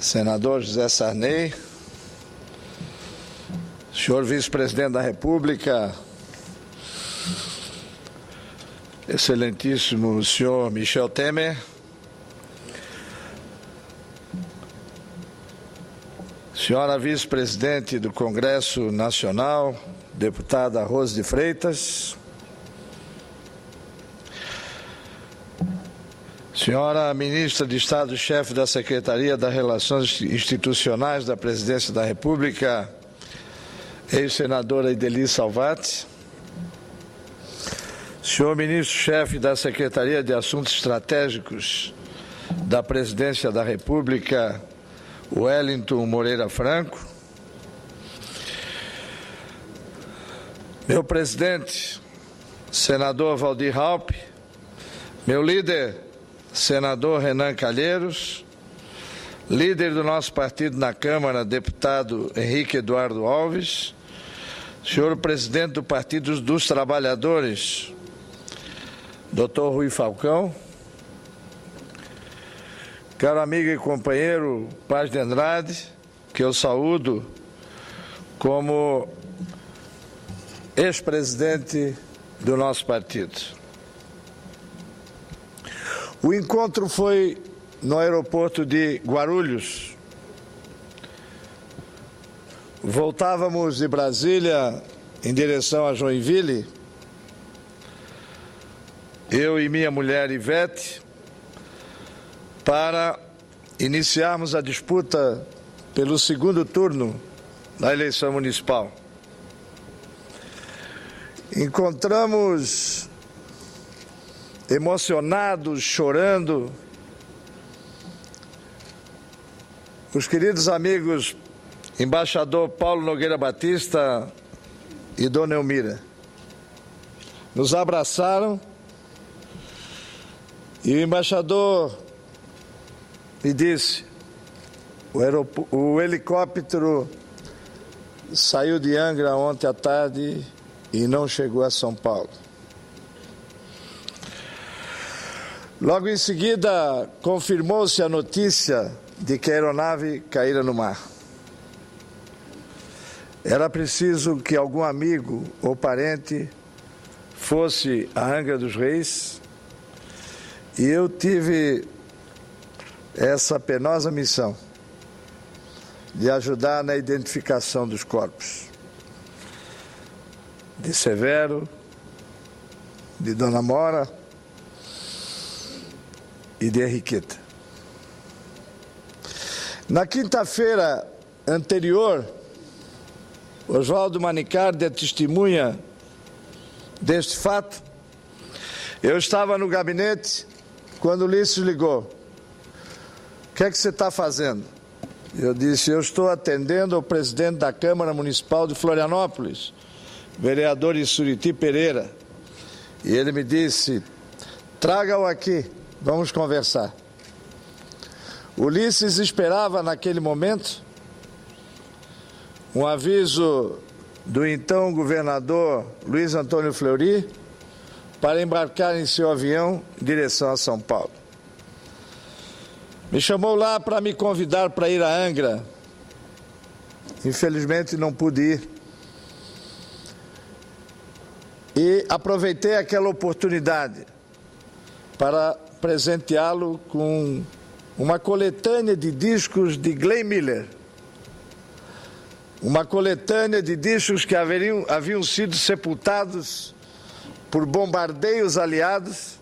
senador José Sarney, senhor vice-presidente da República, excelentíssimo senhor Michel Temer, senhora vice-presidente do Congresso Nacional, deputada Rose de Freitas, senhora ministra de Estado-chefe da Secretaria das Relações Institucionais da Presidência da República, ex-senadora Ideli Salvati, senhor ministro-chefe da Secretaria de Assuntos Estratégicos da Presidência da República, Wellington Moreira Franco, meu presidente, senador Waldir Raupp, meu líder, senador Renan Calheiros, líder do nosso partido na Câmara, deputado Henrique Eduardo Alves, senhor presidente do Partido dos Trabalhadores, doutor Rui Falcão, caro amigo e companheiro Paz de Andrade, que eu saúdo como ex-presidente do nosso partido. O encontro foi no aeroporto de Guarulhos. Voltávamos de Brasília em direção a Joinville, eu e minha mulher Ivete, para iniciarmos a disputa pelo segundo turno da eleição municipal. Encontramos emocionados, chorando, os queridos amigos embaixador Paulo Nogueira Batista e Dona Elmira. Nos abraçaram e o embaixador me disse: o helicóptero saiu de Angra ontem à tarde e não chegou a São Paulo. Logo em seguida, confirmou-se a notícia de que a aeronave caíra no mar. Era preciso que algum amigo ou parente fosse a Angra dos Reis e eu tive essa penosa missão de ajudar na identificação dos corpos de Severo, de Dona Mora e de Henriqueta. Na quinta-feira anterior, Oswaldo Manicardi é testemunha deste fato. Eu estava no gabinete quando Ulisses ligou. O que é que você está fazendo? Eu disse: eu estou atendendo ao presidente da Câmara Municipal de Florianópolis, vereador Issuriti Pereira. E ele me disse: traga-o aqui, vamos conversar. Ulisses esperava naquele momento um aviso do então governador Luiz Antônio Fleury para embarcar em seu avião em direção a São Paulo. Me chamou lá para me convidar para ir a Angra. Infelizmente não pude ir. E aproveitei aquela oportunidade para presenteá-lo com uma coletânea de discos de Glenn Miller. Uma coletânea de discos que haviam sido sepultados por bombardeios aliados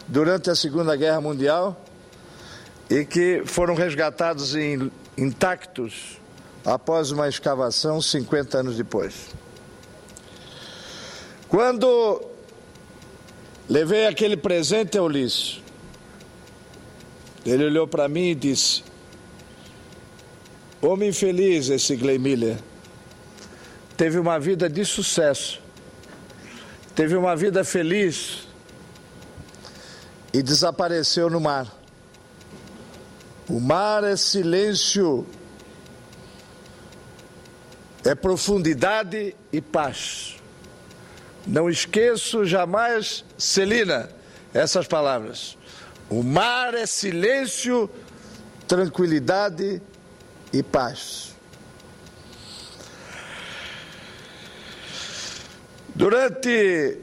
durante a Segunda Guerra Mundial e que foram resgatados intactos após uma escavação 50 anos depois. Quando levei aquele presente a Ulisses, ele olhou para mim e disse: homem feliz esse Glenn Miller, teve uma vida de sucesso, teve uma vida feliz e desapareceu no mar. O mar é silêncio, é profundidade e paz. Não esqueço jamais, Celina, essas palavras. O mar é silêncio, tranquilidade e paz. Durante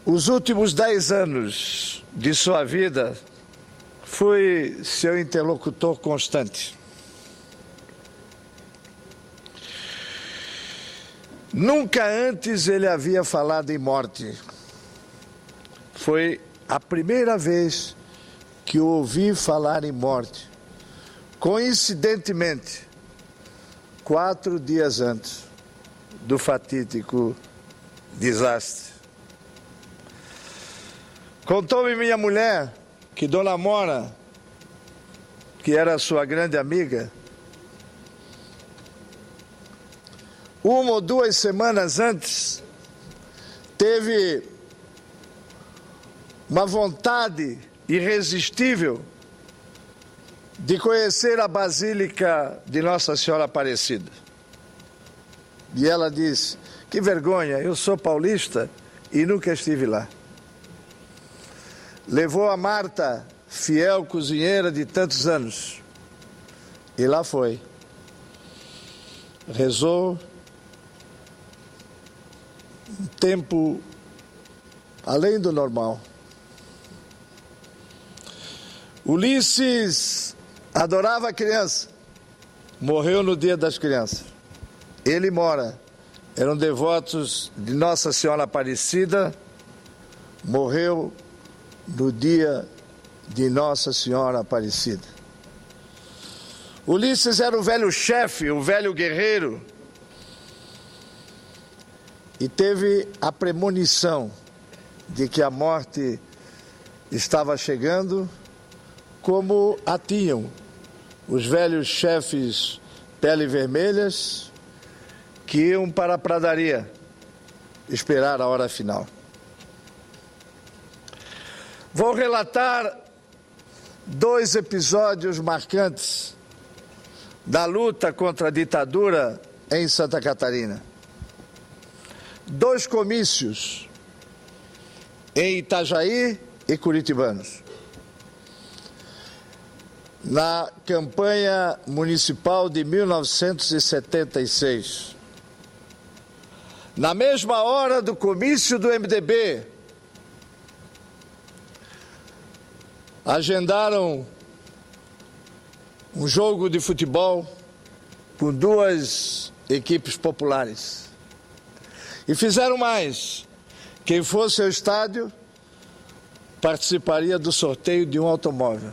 os últimos 10 anos de sua vida, fui seu interlocutor constante. Nunca antes ele havia falado em morte. Foi a primeira vez que o ouvi falar em morte. Coincidentemente, 4 dias antes do fatídico desastre. Contou-me minha mulher que Dona Mora, que era sua grande amiga, 1 ou 2 semanas antes, teve uma vontade irresistível de conhecer a Basílica de Nossa Senhora Aparecida. E ela disse: que vergonha, eu sou paulista e nunca estive lá. Levou a Marta, fiel cozinheira de tantos anos, e lá foi. Rezou um tempo além do normal. Ulisses adorava a criança, morreu no Dia das Crianças. Ele e Mora eram devotos de Nossa Senhora Aparecida, morreu no dia de Nossa Senhora Aparecida. Ulisses era o velho chefe, o velho guerreiro, e teve a premonição de que a morte estava chegando, como a tinham os velhos chefes pele vermelhas que iam para a pradaria esperar a hora final. Vou relatar 2 episódios marcantes da luta contra a ditadura em Santa Catarina. 2 comícios em Itajaí e Curitibanos. Na campanha municipal de 1976. Na mesma hora do comício do MDB, agendaram um jogo de futebol com 2 equipes populares. E fizeram mais. Quem fosse ao estádio participaria do sorteio de um automóvel.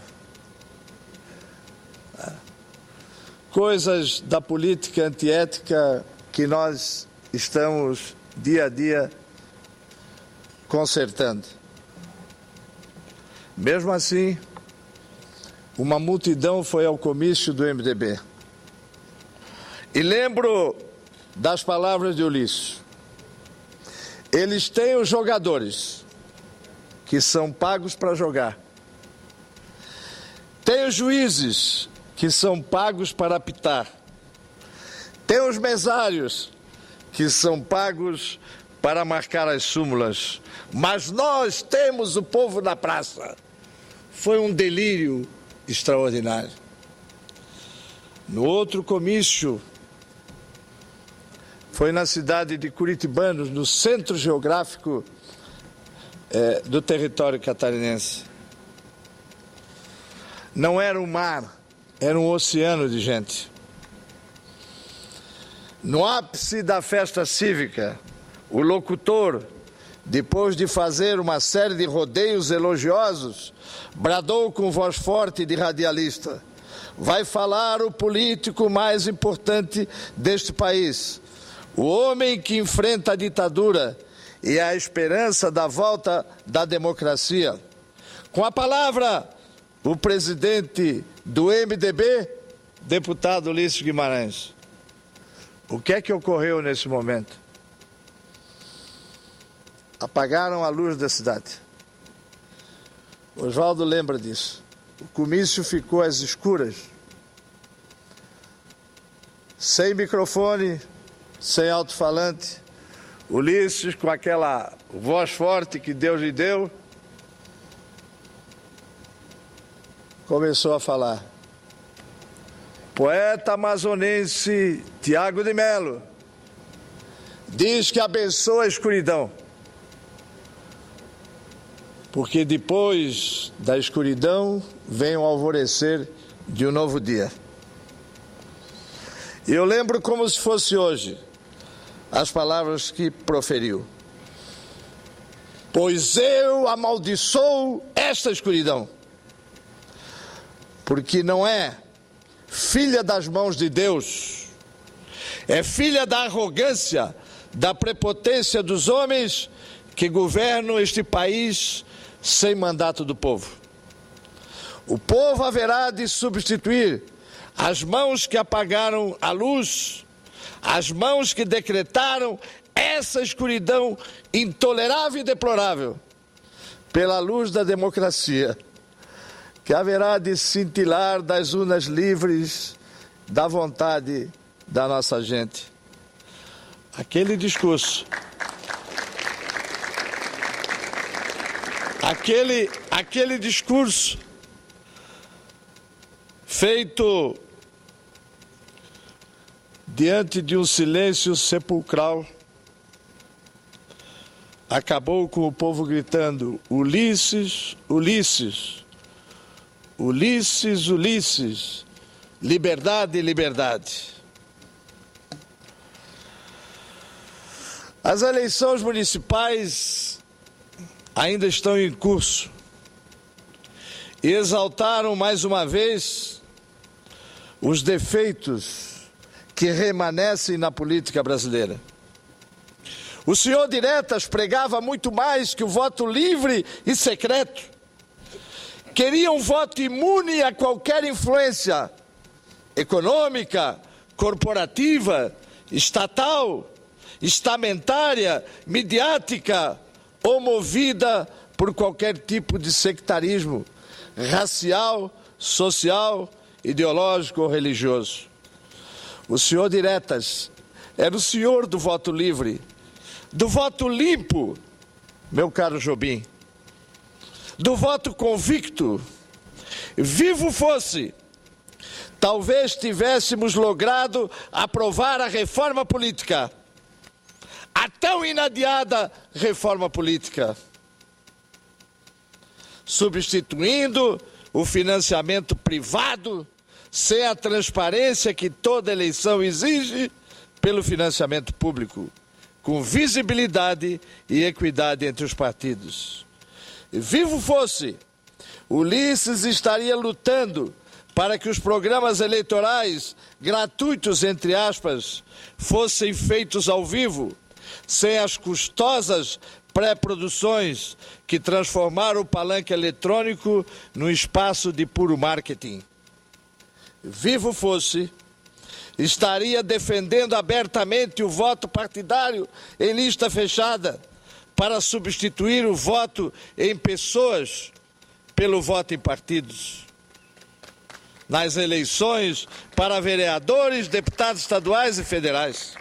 Coisas da política antiética que nós estamos dia a dia consertando. Mesmo assim, uma multidão foi ao comício do MDB. E lembro das palavras de Ulisses. Eles têm os jogadores, que são pagos para jogar. Tem os juízes, que são pagos para apitar. Tem os mesários, que são pagos para marcar as súmulas. Mas nós temos o povo na praça. Foi um delírio extraordinário. No outro comício, foi na cidade de Curitibanos, no centro geográfico do território catarinense. Não era um mar, era um oceano de gente. No ápice da festa cívica, o locutor, depois de fazer uma série de rodeios elogiosos, bradou com voz forte de radialista: vai falar o político mais importante deste país, o homem que enfrenta a ditadura e a esperança da volta da democracia. Com a palavra, o presidente do MDB, deputado Ulisses Guimarães. O que é que ocorreu nesse momento? Apagaram a luz da cidade. Oswaldo lembra disso. O comício ficou às escuras. Sem microfone, sem alto-falante. Ulisses, com aquela voz forte que Deus lhe deu, começou a falar. poeta amazonense Tiago de Mello diz que abençoa a escuridão, porque depois da escuridão vem o alvorecer de um novo dia. E eu lembro como se fosse hoje as palavras que proferiu: pois eu amaldiçoo esta escuridão, porque não é filha das mãos de Deus, é filha da arrogância, da prepotência dos homens que governam este país sem mandato do povo. O povo haverá de substituir as mãos que apagaram a luz, as mãos que decretaram essa escuridão intolerável e deplorável, pela luz da democracia, que haverá de cintilar das urnas livres da vontade da nossa gente. Aquele discurso, aquele discurso feito diante de um silêncio sepulcral, acabou com o povo gritando: Ulisses, Ulisses, Ulisses, Ulisses, liberdade, liberdade. As eleições municipais ainda estão em curso e exaltaram mais uma vez os defeitos que remanescem na política brasileira. O senhor Diretas pregava muito mais que o voto livre e secreto. Queria um voto imune a qualquer influência econômica, corporativa, estatal, estamentária, midiática ou movida por qualquer tipo de sectarismo racial, social, ideológico ou religioso. O senhor Diretas era o senhor do voto livre, do voto limpo, meu caro Jobim, do voto convicto. Vivo fosse, talvez tivéssemos logrado aprovar a reforma política, a tão inadiada reforma política, substituindo o financiamento privado sem a transparência que toda eleição exige pelo financiamento público, com visibilidade e equidade entre os partidos. Vivo fosse, Ulisses estaria lutando para que os programas eleitorais gratuitos, entre aspas, fossem feitos ao vivo, sem as custosas pré-produções que transformaram o palanque eletrônico num espaço de puro marketing. Vivo fosse, estaria defendendo abertamente o voto partidário em lista fechada para substituir o voto em pessoas pelo voto em partidos. Nas eleições para vereadores, deputados estaduais e federais.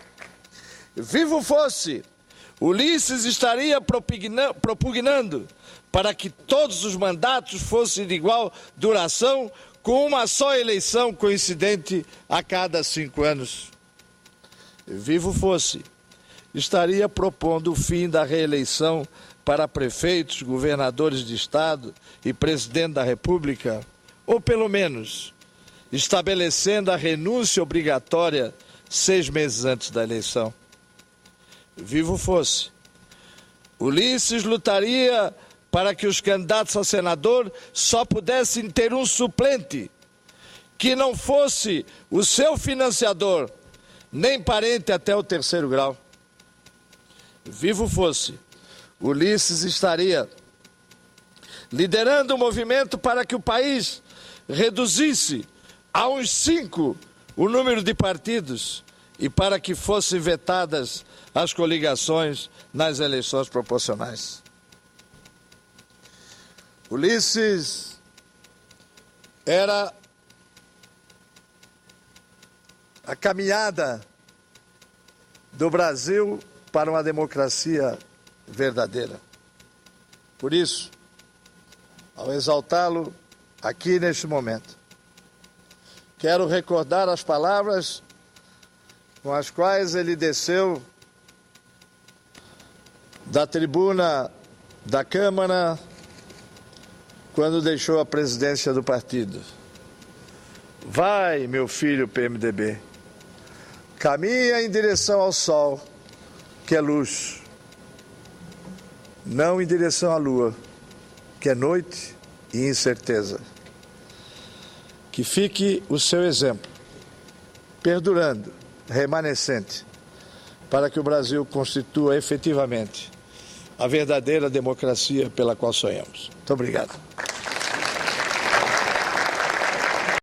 Vivo fosse, Ulisses estaria propugnando para que todos os mandatos fossem de igual duração, com uma só eleição coincidente a cada 5 anos. Vivo fosse, estaria propondo o fim da reeleição para prefeitos, governadores de estado e presidente da República, ou pelo menos estabelecendo a renúncia obrigatória 6 meses antes da eleição. Vivo fosse, Ulisses lutaria para que os candidatos a senador só pudessem ter um suplente, que não fosse o seu financiador, nem parente até o 3º grau. Vivo fosse, Ulisses estaria liderando o movimento para que o país reduzisse a uns 5 o número de partidos e para que fossem vetadas as coligações nas eleições proporcionais. Ulisses era a caminhada do Brasil para uma democracia verdadeira. Por isso, ao exaltá-lo aqui neste momento, quero recordar as palavras com as quais ele desceu da tribuna da Câmara quando deixou a presidência do partido. Vai, meu filho PMDB, caminha em direção ao sol, que é luz, não em direção à lua, que é noite e incerteza. Que fique o seu exemplo, perdurando, remanescente, para que o Brasil constitua efetivamente a verdadeira democracia pela qual sonhamos. Muito obrigado.